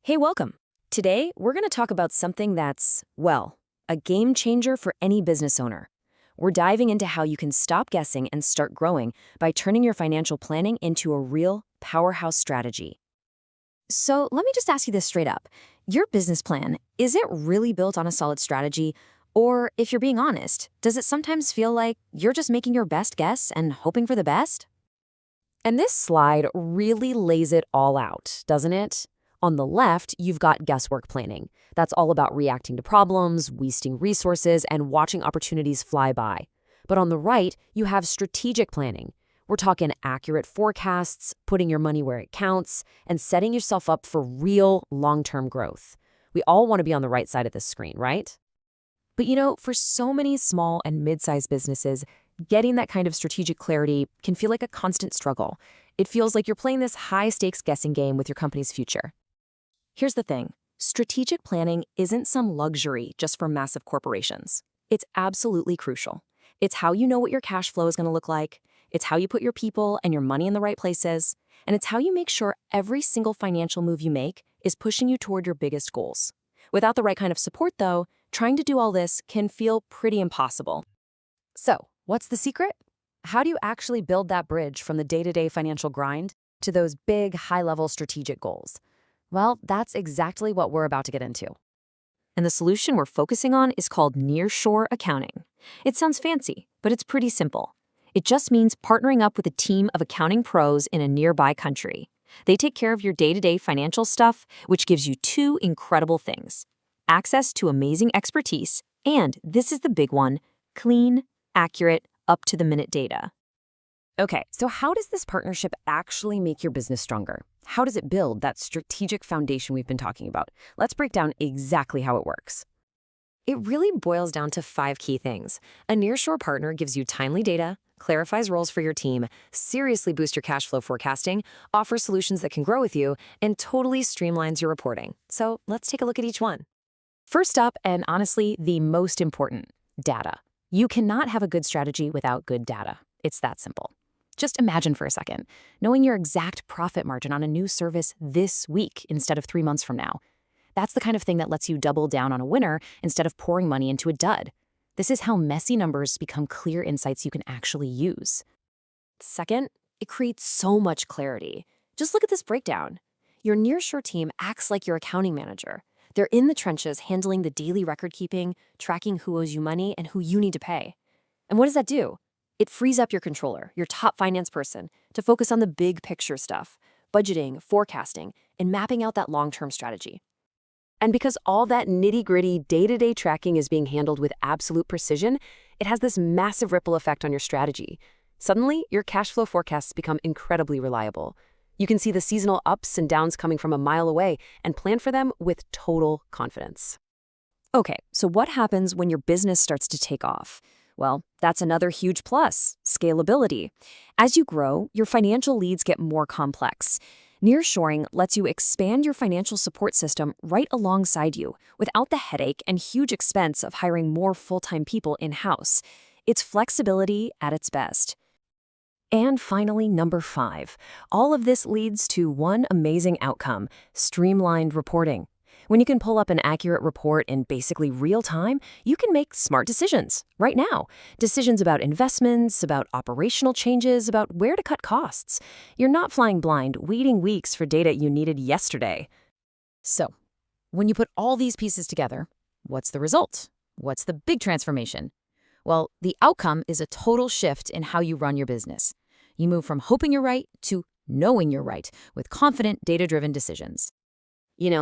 Hey, welcome. Today, we're going to talk about something that's, well, a game changer for any business owner. We're diving into how you can stop guessing and start growing by turning your financial planning into a real powerhouse strategy. So, let me just ask you this straight up. Your business plan, is it really built on a solid strategy? Or, if you're being honest, does it sometimes feel like you're just making your best guess and hoping for the best? And this slide really lays it all out, doesn't it? On the left, you've got guesswork planning. That's all about reacting to problems, wasting resources, and watching opportunities fly by. But on the right, you have strategic planning. We're talking accurate forecasts, putting your money where it counts, and setting yourself up for real long-term growth. We all want to be on the right side of this screen, right? But for so many small and mid-sized businesses, getting that kind of strategic clarity can feel like a constant struggle. It feels like you're playing this high-stakes guessing game with your company's future. Here's the thing. Strategic planning isn't some luxury just for massive corporations. It's absolutely crucial. It's how you know what your cash flow is going to look like. It's how you put your people and your money in the right places. And it's how you make sure every single financial move you make is pushing you toward your biggest goals. Without the right kind of support, though, trying to do all this can feel pretty impossible. So, what's the secret? How do you actually build that bridge from the day-to-day financial grind to those big, high-level strategic goals? Well, that's exactly what we're about to get into. And the solution we're focusing on is called Nearshore accounting. It sounds fancy, but it's pretty simple. It just means partnering up with a team of accounting pros in a nearby country. They take care of your day-to-day financial stuff, which gives you two incredible things: access to amazing expertise, and this is the big one, clean, accurate, up-to-the-minute data. Okay, so how does this partnership actually make your business stronger? How does it build that strategic foundation we've been talking about? Let's break down exactly how it works. It really boils down to 5 key things. A Nearshore partner gives you timely data, clarifies roles for your team, seriously boosts your cash flow forecasting, offers solutions that can grow with you, and totally streamlines your reporting. So let's take a look at each one. First up, and honestly, the most important, data. You cannot have a good strategy without good data. It's that simple. Just imagine for a second, knowing your exact profit margin on a new service this week instead of 3 months from now. That's the kind of thing that lets you double down on a winner instead of pouring money into a dud. This is how messy numbers become clear insights you can actually use. Second, it creates so much clarity. Just look at this breakdown. Your Nearshore team acts like your accounting manager. They're in the trenches handling the daily record keeping, tracking who owes you money and who you need to pay. And what does that do? It frees up your controller, your top finance person, to focus on the big picture stuff, budgeting, forecasting, and mapping out that long-term strategy. And because all that nitty-gritty day-to-day tracking is being handled with absolute precision, it has this massive ripple effect on your strategy. Suddenly, your cash flow forecasts become incredibly reliable. You can see the seasonal ups and downs coming from a mile away and plan for them with total confidence. Okay, so what happens when your business starts to take off? Well, that's another huge plus, scalability. As you grow, your financial leads get more complex. Nearshoring lets you expand your financial support system right alongside you without the headache and huge expense of hiring more full-time people in-house. It's flexibility at its best. And finally, number 5. All of this leads to one amazing outcome: streamlined reporting. When you can pull up an accurate report in basically real time, you can make smart decisions right now. Decisions about investments, about operational changes, about where to cut costs. You're not flying blind, waiting weeks for data you needed yesterday. So, when you put all these pieces together, what's the result? What's the big transformation? Well, the outcome is a total shift in how you run your business. You move from hoping you're right to knowing you're right with confident, data-driven decisions.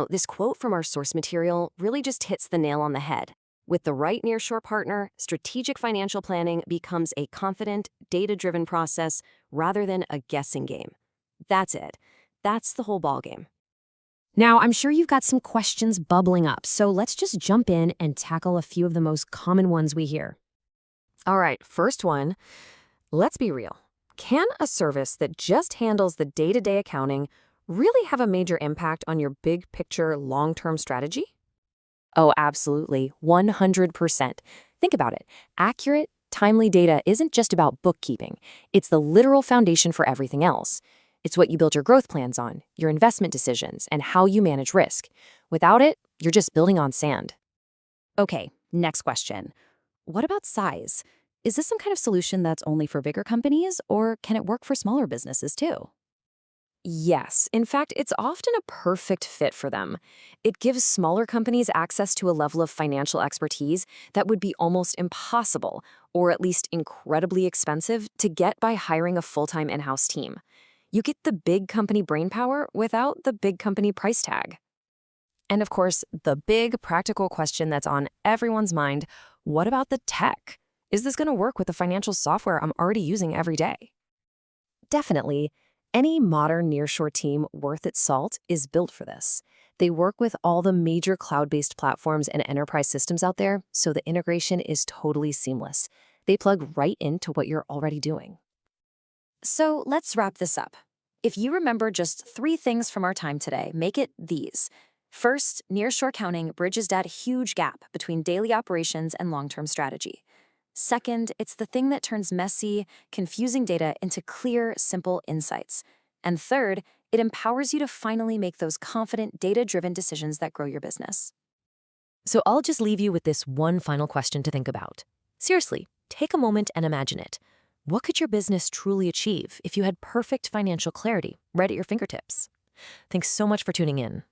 This quote from our source material really just hits the nail on the head. With the right Nearshore partner, strategic financial planning becomes a confident, data-driven process rather than a guessing game. That's it. That's the whole ballgame. Now, I'm sure you've got some questions bubbling up, so let's just jump in and tackle a few of the most common ones we hear. All right, first one. Let's be real. Can a service that just handles the day-to-day accounting really have a major impact on your big picture long-term strategy? Oh, absolutely. 100%. Think about it. Accurate, timely data isn't just about bookkeeping. It's the literal foundation for everything else. It's what you build your growth plans on, your investment decisions, and how you manage risk. Without it, you're just building on sand. Okay, next question. What about size? Is this some kind of solution that's only for bigger companies, or can it work for smaller businesses too? Yes, in fact, it's often a perfect fit for them. It gives smaller companies access to a level of financial expertise that would be almost impossible, or at least incredibly expensive, to get by hiring a full-time in-house team. You get the big company brainpower without the big company price tag. And of course, the big practical question that's on everyone's mind, what about the tech? Is this going to work with the financial software I'm already using every day? Definitely. Any modern nearshore team worth its salt is built for this. They work with all the major cloud-based platforms and enterprise systems out there, so the integration is totally seamless. They plug right into what you're already doing. So let's wrap this up. If you remember just 3 things from our time today, make it these. First, nearshore counting bridges that huge gap between daily operations and long-term strategy. Second, it's the thing that turns messy, confusing data into clear, simple insights. And third, it empowers you to finally make those confident, data-driven decisions that grow your business. So I'll just leave you with this one final question to think about. Seriously, take a moment and imagine it. What could your business truly achieve if you had perfect financial clarity right at your fingertips? Thanks so much for tuning in.